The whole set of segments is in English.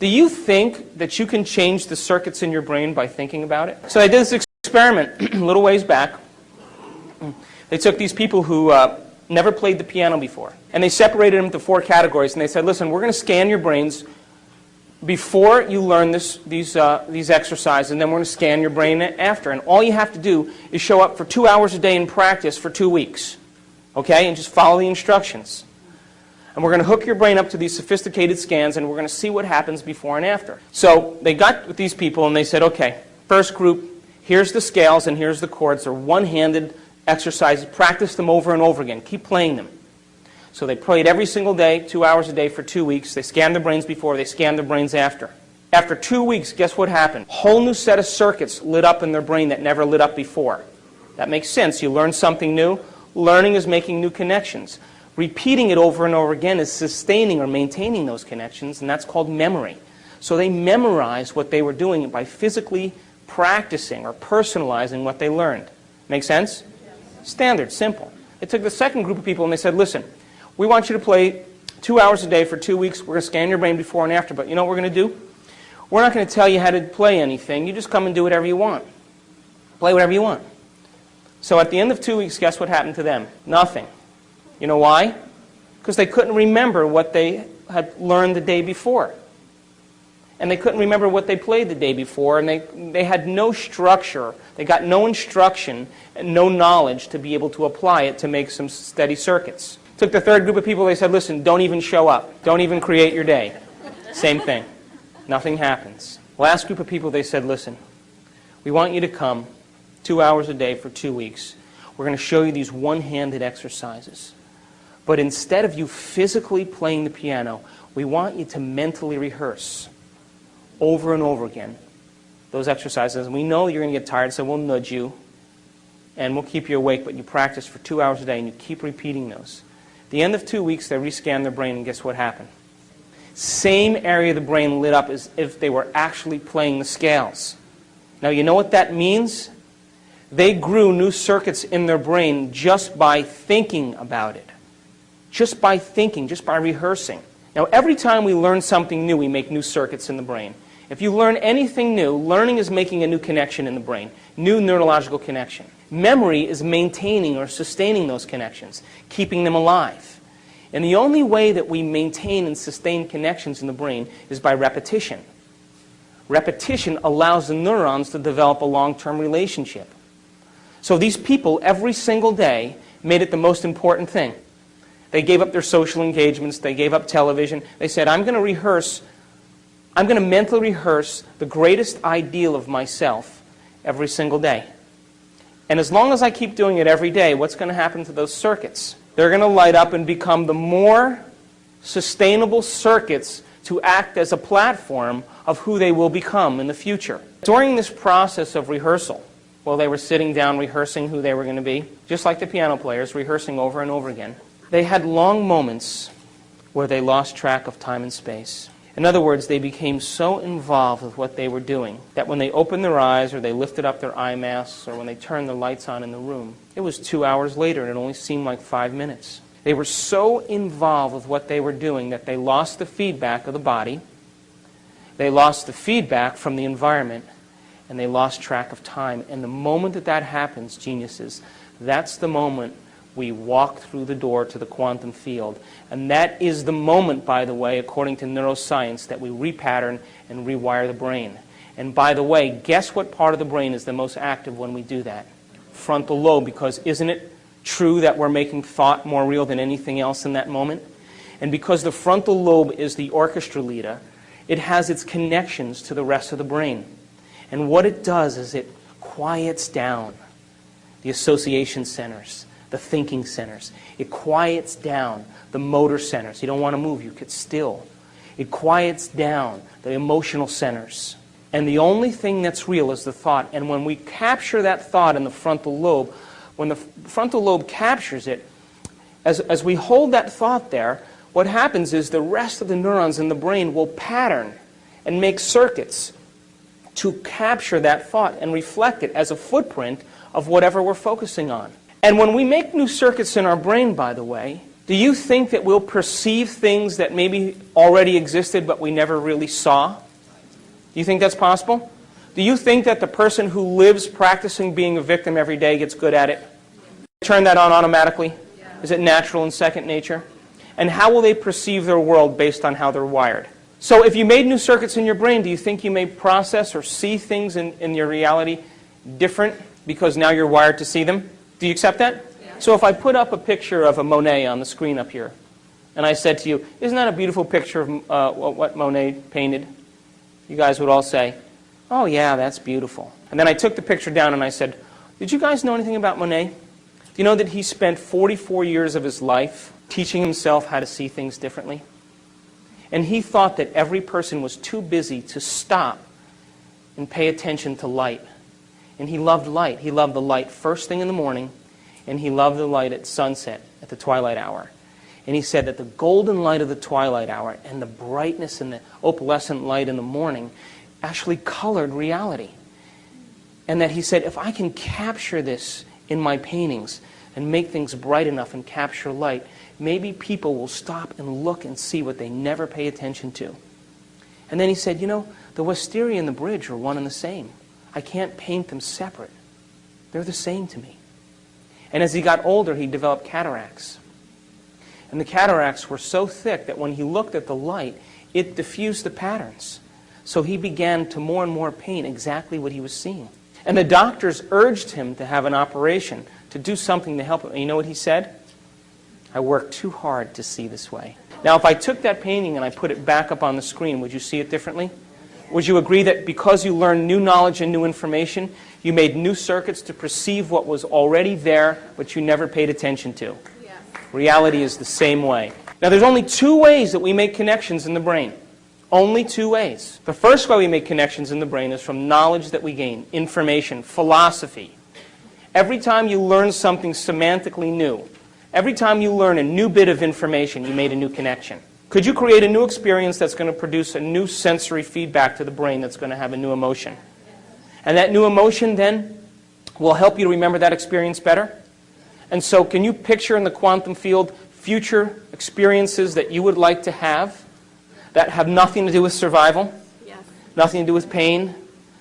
Do you think that you can change the circuits in your brain by thinking about it? So I did this experiment a little ways back. They took these people who never played the piano before, and they separated them into 4 categories, and they said, listen, we're going to scan your brains before you learn these exercises, and then we're going to scan your brain after. And all you have to do is show up for 2 hours a day in practice for 2 weeks, okay, and just follow the instructions. And we're going to hook your brain up to these sophisticated scans, and we're going to see what happens before and after. So they got with these people, and they said, okay, first group, here's the scales and here's the chords. They're one-handed exercises. Practice them over and over again. Keep playing them. So they played every single day, 2 hours a day for 2 weeks. They scanned their brains before, they scanned their brains after. After 2 weeks, guess what happened? A whole new set of circuits lit up in their brain that never lit up before. That makes sense. You learn something new. Learning is making new connections. Repeating it over and over again is sustaining or maintaining those connections, and that's called memory. So they memorized what they were doing by physically practicing or personalizing what they learned. Make sense? Yes. Standard, simple. They took the second group of people and they said, listen, we want you to play 2 hours a day for 2 weeks. We're going to scan your brain before and after, but you know what we're going to do? We're not going to tell you how to play anything. You just come and do whatever you want. Play whatever you want. So at the end of 2 weeks, guess what happened to them? Nothing. You know why? Because they couldn't remember what they had learned the day before. And they couldn't remember what they played the day before, and they had no structure. They got no instruction and no knowledge to be able to apply it to make some steady circuits. Took the third group of people, they said, listen, don't even show up. Don't even create your day. Same thing. Nothing happens. Last group of people, they said, listen, we want you to come 2 hours a day for 2 weeks. We're going to show you these one-handed exercises. But instead of you physically playing the piano, we want you to mentally rehearse over and over again those exercises. And we know you're going to get tired, so we'll nudge you and we'll keep you awake, but you practice for 2 hours a day and you keep repeating those. At the end of 2 weeks, they rescanned their brain, and guess what happened? Same area of the brain lit up as if they were actually playing the scales. Now, you know what that means? They grew new circuits in their brain just by thinking about it. Just by thinking, just by rehearsing. Now, every time we learn something new, we make new circuits in the brain. If you learn anything new, learning is making a new connection in the brain, new neurological connection. Memory is maintaining or sustaining those connections, keeping them alive. And the only way that we maintain and sustain connections in the brain is by repetition. Repetition allows the neurons to develop a long-term relationship. So these people, every single day, made it the most important thing. They gave up their social engagements. They gave up television. They said, I'm going to mentally rehearse the greatest ideal of myself every single day. And as long as I keep doing it every day, what's going to happen to those circuits? They're going to light up and become the more sustainable circuits to act as a platform of who they will become in the future. During this process of rehearsal, while they were sitting down rehearsing who they were going to be, just like the piano players, rehearsing over and over again, they had long moments where they lost track of time and space. In other words, they became so involved with what they were doing that when they opened their eyes or they lifted up their eye masks or when they turned the lights on in the room, it was 2 hours later and it only seemed like 5 minutes. They were so involved with what they were doing that they lost the feedback of the body, they lost the feedback from the environment, and they lost track of time. And the moment that that happens, geniuses, that's the moment we walk through the door to the quantum field. And that is the moment, by the way, according to neuroscience, that we repattern and rewire the brain. And by the way, guess what part of the brain is the most active when we do that? Frontal lobe, because isn't it true that we're making thought more real than anything else in that moment? And because the frontal lobe is the orchestra leader, it has its connections to the rest of the brain. And what it does is it quiets down the association centers, the thinking centers. It quiets down the motor centers. You don't want to move, you get still. It quiets down the emotional centers. And the only thing that's real is the thought. And when we capture that thought in the frontal lobe, when the frontal lobe captures it, as we hold that thought there, what happens is the rest of the neurons in the brain will pattern and make circuits to capture that thought and reflect it as a footprint of whatever we're focusing on. And when we make new circuits in our brain, by the way, Do you think that we'll perceive things that maybe already existed but we never really saw? Do you think that's possible? Do you think that the person who lives practicing being a victim every day gets good at it? Turn that on automatically? Is it natural and second nature? And how will they perceive their world based on how they're wired? So if you made new circuits in your brain, do you think you may process or see things in your reality different because now you're wired to see them? Do you accept that? Yeah. So if I put up a picture of a Monet on the screen up here, and I said to you, isn't that a beautiful picture of what Monet painted? You guys would all say, oh yeah, that's beautiful. And then I took the picture down and I said, did you guys know anything about Monet? Do you know that he spent 44 years of his life teaching himself how to see things differently? And he thought that every person was too busy to stop and pay attention to light. And he loved light. He loved the light first thing in the morning, and he loved the light at sunset, at the twilight hour. And he said that the golden light of the twilight hour and the brightness and the opalescent light in the morning actually colored reality. And that he said, if I can capture this in my paintings and make things bright enough and capture light, maybe people will stop and look and see what they never pay attention to. And then he said, you know, the wisteria and the bridge are one and the same. I can't paint them separate. They're the same to me. And as he got older, he developed cataracts. And the cataracts were so thick that when he looked at the light, it diffused the patterns. So he began to more and more paint exactly what he was seeing. And the doctors urged him to have an operation, to do something to help him. And you know what he said? I worked too hard to see this way. Now, if I took that painting and I put it back up on the screen, would you see it differently? Would you agree that because you learned new knowledge and new information, you made new circuits to perceive what was already there, but you never paid attention to? Yes. Reality is the same way. Now, there's only two ways that we make connections in the brain. Only two ways. The first way we make connections in the brain is from knowledge that we gain, information, philosophy. Every time you learn something semantically new, every time you learn a new bit of information, you made a new connection. Could you create a new experience that's going to produce a new sensory feedback to the brain that's going to have a new emotion? And that new emotion then will help you to remember that experience better? And so can you picture in the quantum field future experiences that you would like to have that have nothing to do with survival? Yes. Nothing to do with pain?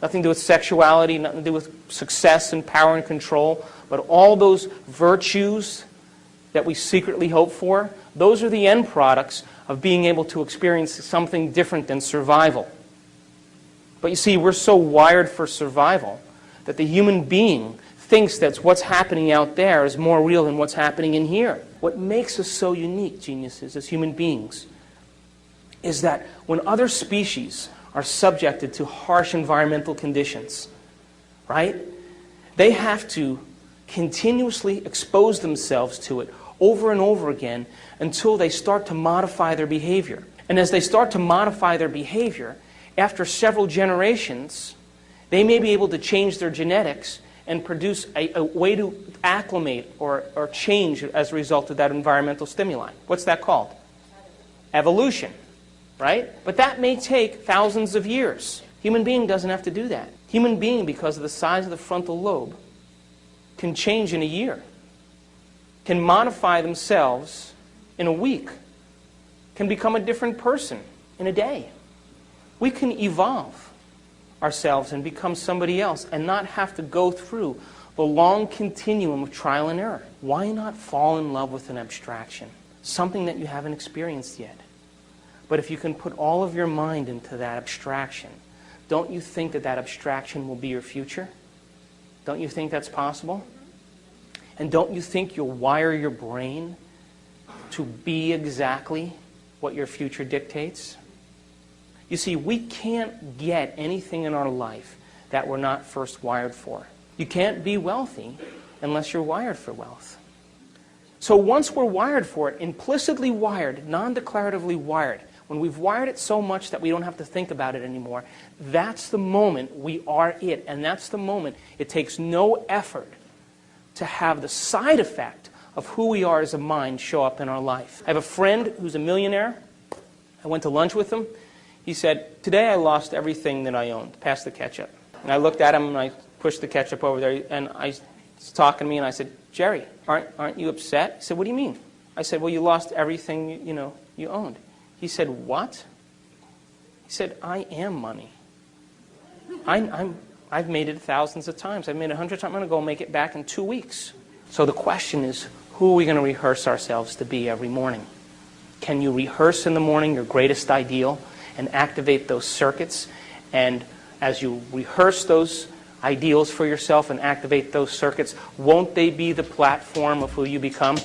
Nothing to do with sexuality? Nothing to do with success and power and control? But all those virtues that we secretly hope for, those are the end products of being able to experience something different than survival. But you see, we're so wired for survival that the human being thinks that what's happening out there is more real than what's happening in here. What makes us so unique, geniuses, as human beings, is that when other species are subjected to harsh environmental conditions, right, they have to continuously expose themselves to it over and over again until they start to modify their behavior. And as they start to modify their behavior, after several generations, they may be able to change their genetics and produce a way to acclimate or change as a result of that environmental stimuli. What's that called? Evolution, right? But that may take thousands of years. Human being doesn't have to do that. Human being, because of the size of the frontal lobe, can change in a year, can modify themselves in a week, can become a different person in a day. We can evolve ourselves and become somebody else and not have to go through the long continuum of trial and error. Why not fall in love with an abstraction? Something that you haven't experienced yet. But if you can put all of your mind into that abstraction, don't you think that that abstraction will be your future? Don't you think that's possible? And don't you think you'll wire your brain to be exactly what your future dictates? You see, we can't get anything in our life that we're not first wired for. You can't be wealthy unless you're wired for wealth. So once we're wired for it, implicitly wired, non-declaratively wired, when we've wired it so much that we don't have to think about it anymore, that's the moment we are it. And that's the moment it takes no effort to have the side effect of who we are as a mind show up in our life. I have a friend who's a millionaire. I went to lunch with him. He said, today I lost everything that I owned. Pass the ketchup. And I looked at him and I pushed the ketchup over there. And he's talking to me and I said, Jerry, aren't you upset? He said, what do you mean? I said, well, you lost everything, you owned. He said, what? He said, I am money. I've made it thousands of times. I've made it 100 times. I'm going to go make it back in 2 weeks. So the question is, who are we going to rehearse ourselves to be every morning? Can you rehearse in the morning your greatest ideal and activate those circuits? And as you rehearse those ideals for yourself and activate those circuits, won't they be the platform of who you become?